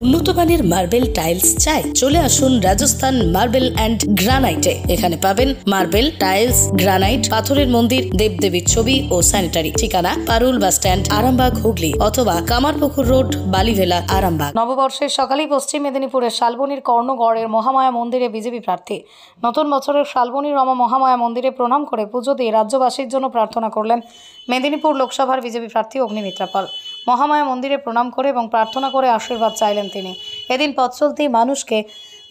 উন্নত মানের marble tiles চাই? চলে আসুন রাজস্থান মার্বেল অ্যান্ড গ্রানাইটে। এখানে পাবেন মার্বেল, টাইলস, গ্রানাইট, পাথরের মন্দির, দেবদেবীর ছবি ও স্যানিটারি। ঠিকানা পারুল বাস স্ট্যান্ড, আরামবাগ, হুগলি, অথবা কামারপুকুর রোড, বালিভেলা, আরামবাগ। নববর্ষের সকালেই পশ্চিম মেদিনীপুরের শালবনীর কর্ণগড়ের মহামায়া মন্দিরে বিজেপি প্রার্থী নতুন বছরের শালবনীর রমা মহামায়া মন্দিরে প্রণাম করে পুজো দিয়ে রাজ্যবাসীর জন্য প্রার্থনা করলেন মেদিনীপুর লোকসভার বিজেপি প্রার্থী অগ্নিমিত্রা পাল। মহামায়া মন্দিরে প্রণাম করে এবং প্রার্থনা করে আশীর্বাদ চাইলেন তিনি। এদিন পথ চলতি মানুষকে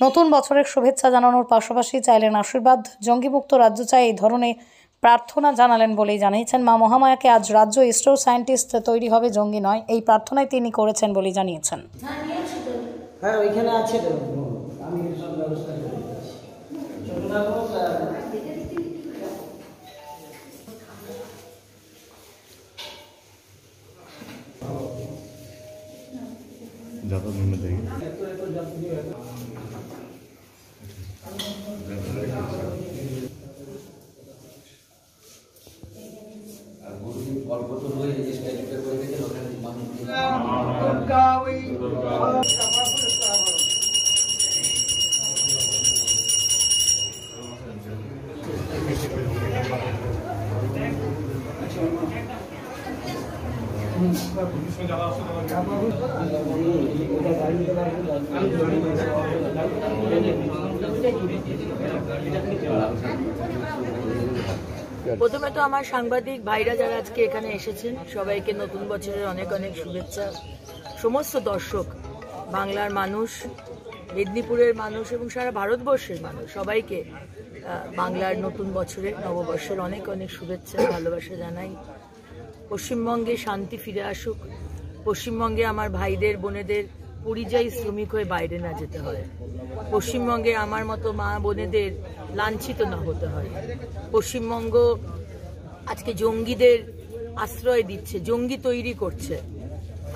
নতুন বছরের শুভেচ্ছা জানানোর পাশাপাশি চাইলেন আশীর্বাদ। জঙ্গিমুক্ত রাজ্য চাই, এই ধরনের প্রার্থনা জানালেন বলেই জানিয়েছেন। মা মহামায়াকে আজ রাজ্য ইসরো সায়েন্টিস্ট তৈরি হবে, জঙ্গি নয়, এই প্রার্থনায় তিনি করেছেন বলেই জানিয়েছেন। হ্যাঁ, ওইখানে আছে তো, আমি সব ব্যবস্থা করে দিচ্ছি। ज़्यादा नहीं चाहिए। প্রথমে তো আমার সাংবাদিক ভাইরা যারা আজকে এখানে এসেছেন সবাইকে নতুন বছরের অনেক অনেক শুভেচ্ছা। সমস্ত দর্শক, বাংলার মানুষ, মেদিনীপুরের মানুষ এবং সারা ভারতবর্ষের মানুষ সবাইকে বাংলার নতুন বছরের নববর্ষের অনেক অনেক শুভেচ্ছা, ভালোবাসা জানাই। পশ্চিমবঙ্গে শান্তি ফিরে আসুক, পশ্চিমবঙ্গে আমার ভাইদের বোনেদের পরিযায়ী শ্রমিক হয়ে বাইরে না যেতে হয়, পশ্চিমবঙ্গে আমার মতো মা বোনেদের লাঞ্ছিত না হতে হয়। পশ্চিমবঙ্গ আজকে জঙ্গিদের আশ্রয় দিচ্ছে, জঙ্গি তৈরি করছে,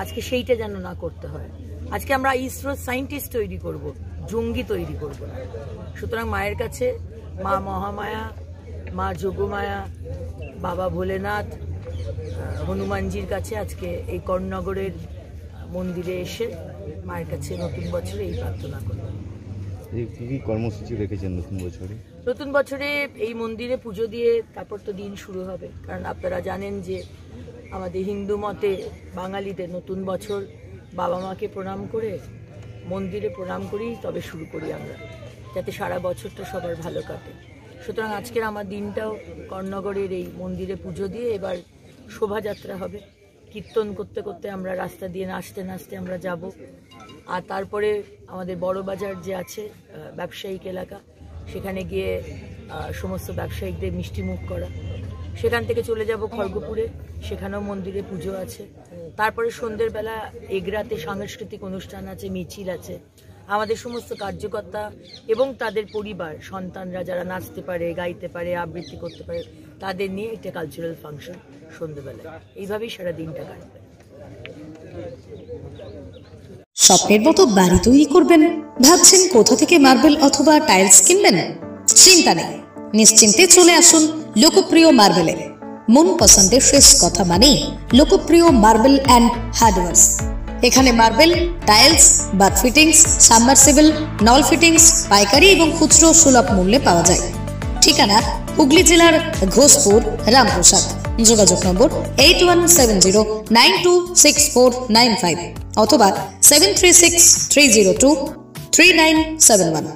আজকে সেইটা যেন না করতে হয়। আজকে আমরা ইসরো সায়েন্টিস্ট তৈরি করব, জঙ্গি তৈরি করব না। সুতরাং মায়ের কাছে, মা মহামায়া, মা যোগমায়া, বাবা ভোলেনাথ, হনুমানজির কাছে আজকে এই কর্ণনগরের মন্দিরে এসে মায়ের কাছে নতুন বছরে এই প্রার্থনা করব। কি কর্মসূচি রেখেছেন নতুন বছরে? নতুন বছরে এই মন্দিরে পুজো দিয়ে তারপর তো দিন শুরু হবে। কারণ আপনারা জানেন যে আমাদের হিন্দু মতে বাঙালিদের নতুন বছর বাবা মাকে প্রণাম করে, মন্দিরে প্রণাম করেই তবে শুরু করি আমরা, যাতে সারা বছরটা সবার ভালো কাটে। সুতরাং আজকের আমার দিনটাও কর্ণনগরের এই মন্দিরে পুজো দিয়ে এবার শোভাযাত্রা হবে। কীর্তন করতে করতে আমরা রাস্তা দিয়ে নাচতে নাচতে আমরা যাব। আর তারপরে আমাদের বড় বাজার যে আছে ব্যবসায়িক এলাকা, সেখানে গিয়ে সমস্ত ব্যবসায়িকদের মিষ্টিমুখ করা। সেখান থেকে চলে যাব খড়গপুরে, সেখানেও মন্দিরে পুজো আছে। তারপরে সন্ধ্যের বেলা এগরাতে সাংস্কৃতিক অনুষ্ঠান আছে, মিছিল আছে। আমাদের সমস্ত কার্যকর্তা এবং তাদের পরিবার, সন্তানরা যারা নাচতে পারে, গাইতে পারে, আবৃত্তি করতে পারে, তাদের নিয়ে একটা কালচারাল ফাংশন সন্ধ্যেবেলায়। এইভাবেই সারা দিনটা কাটবে। স্বপ্নের মতো বাড়ি তৈরি করবেন? ভাবছেন কোথা থেকে মার্বেল অথবা টাইলস কিনবেন? চিন্তা নেই, নিশ্চিন্তে চলে আসুন লোকপ্রিয় মার্বেলে। মন পছন্দের শেষ কথা মানে লোকপ্রিয় মার্বেল অ্যান্ড হার্ডওয়্যার্স। এখানে marble, tiles, bath fittings, submersible, নল ফিটিংস পাইকারি এবং খুচরো সুলভ মূল্যে পাওয়া যায়। ঠিকানা হুগলি জেলার ঘোষপুর, রামপ্রসাদ। যোগাযোগ নম্বর 8170926495 অথবা 7363023971।